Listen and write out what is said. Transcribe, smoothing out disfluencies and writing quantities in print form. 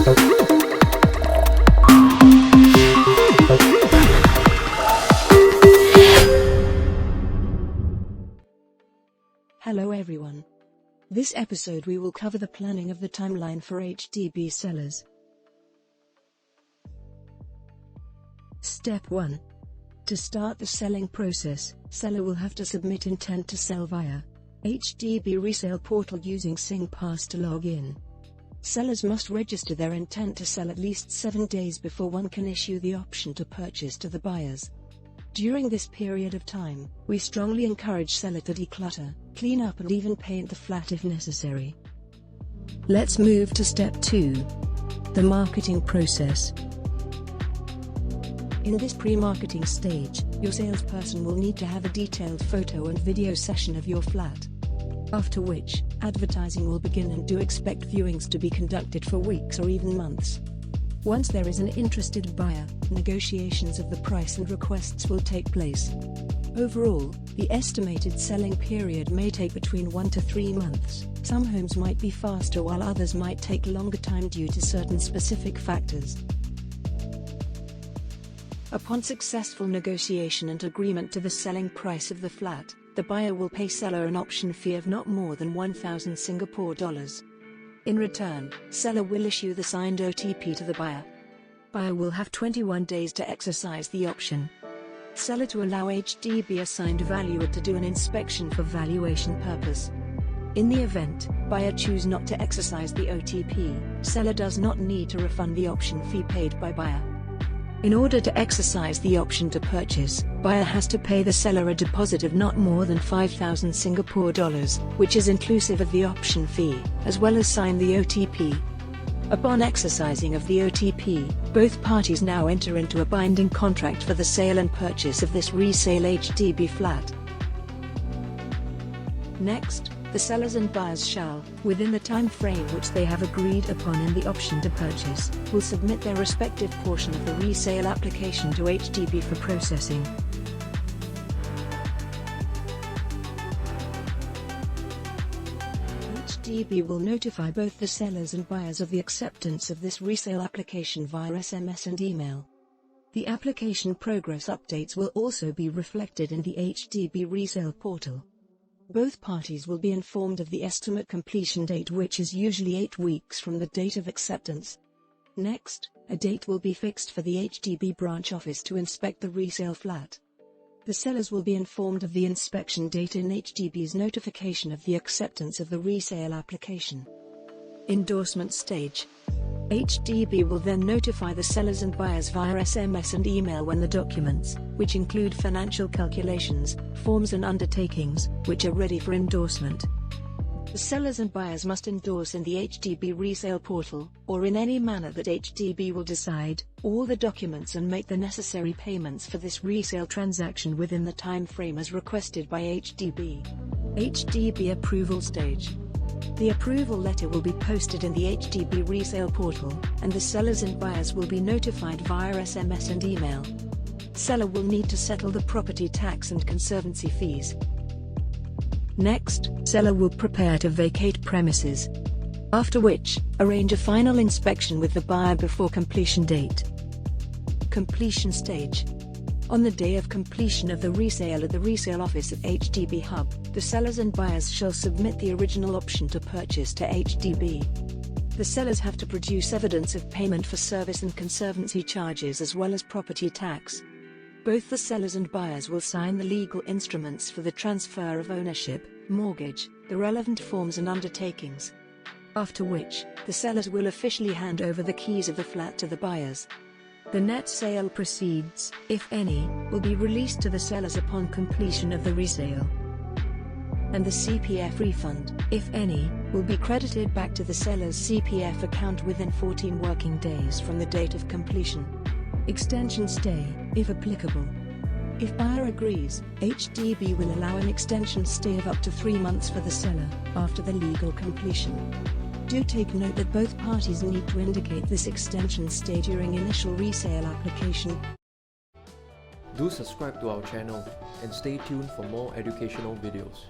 Hello everyone. This episode we will cover the planning of the timeline for HDB sellers. Step 1. To start the selling process, seller will have to submit intent to sell via HDB Resale Portal using SingPass to log in. Sellers must register their intent to sell at least 7 days before one can issue the option to purchase to the buyers. During this period of time, we strongly encourage seller to declutter, clean up and even paint the flat if necessary. Let's move to step 2. The marketing process. In this pre-marketing stage, your salesperson will need to have a detailed photo and video session of your flat. After which, advertising will begin and do expect viewings to be conducted for weeks or even months. Once there is an interested buyer, negotiations of the price and requests will take place. Overall, the estimated selling period may take between 1 to 3 months. Some homes might be faster while others might take longer time due to certain specific factors. Upon successful negotiation and agreement to the selling price of the flat, the buyer will pay seller an option fee of not more than 1,000 Singapore dollars. In return, seller will issue the signed OTP to the buyer. Buyer will have 21 days to exercise the option. Seller to allow HDB assigned valuer to do an inspection for valuation purpose. In the event buyer choose not to exercise the OTP, seller does not need to refund the option fee paid by buyer. In order to exercise the option to purchase, buyer has to pay the seller a deposit of not more than 5,000 Singapore dollars, which is inclusive of the option fee, as well as sign the OTP. Upon exercising of the OTP, both parties now enter into a binding contract for the sale and purchase of this resale HDB flat. Next, the sellers and buyers shall, within the time frame which they have agreed upon in the option to purchase, will submit their respective portion of the resale application to HDB for processing. HDB will notify both the sellers and buyers of the acceptance of this resale application via SMS and email. The application progress updates will also be reflected in the HDB Resale Portal. Both parties will be informed of the estimate completion date, which is usually 8 weeks from the date of acceptance. Next, a date will be fixed for the HDB branch office to inspect the resale flat. The sellers will be informed of the inspection date in HDB's notification of the acceptance of the resale application. Endorsement stage. HDB will then notify the sellers and buyers via SMS and email when the documents, which include financial calculations, forms and undertakings, which are ready for endorsement. The sellers and buyers must endorse in the HDB Resale Portal, or in any manner that HDB will decide, all the documents and make the necessary payments for this resale transaction within the time frame as requested by HDB. HDB Approval stage. The approval letter will be posted in the HDB Resale Portal, and the sellers and buyers will be notified via SMS and email. Seller will need to settle the property tax and conservancy fees. Next, seller will prepare to vacate premises. After which, arrange a final inspection with the buyer before completion date. Completion stage. On the day of completion of the resale at the resale office at HDB Hub, the sellers and buyers shall submit the original option to purchase to HDB. The sellers have to produce evidence of payment for service and conservancy charges as well as property tax. Both the sellers and buyers will sign the legal instruments for the transfer of ownership, mortgage, the relevant forms and undertakings. After which, the sellers will officially hand over the keys of the flat to the buyers. The net sale proceeds, if any, will be released to the sellers upon completion of the resale. And the CPF refund, if any, will be credited back to the seller's CPF account within 14 working days from the date of completion. Extension stay, if applicable. If buyer agrees, HDB will allow an extension stay of up to 3 months for the seller, after the legal completion. Do take note that both parties need to indicate this extension stay during initial resale application. Do subscribe to our channel and stay tuned for more educational videos.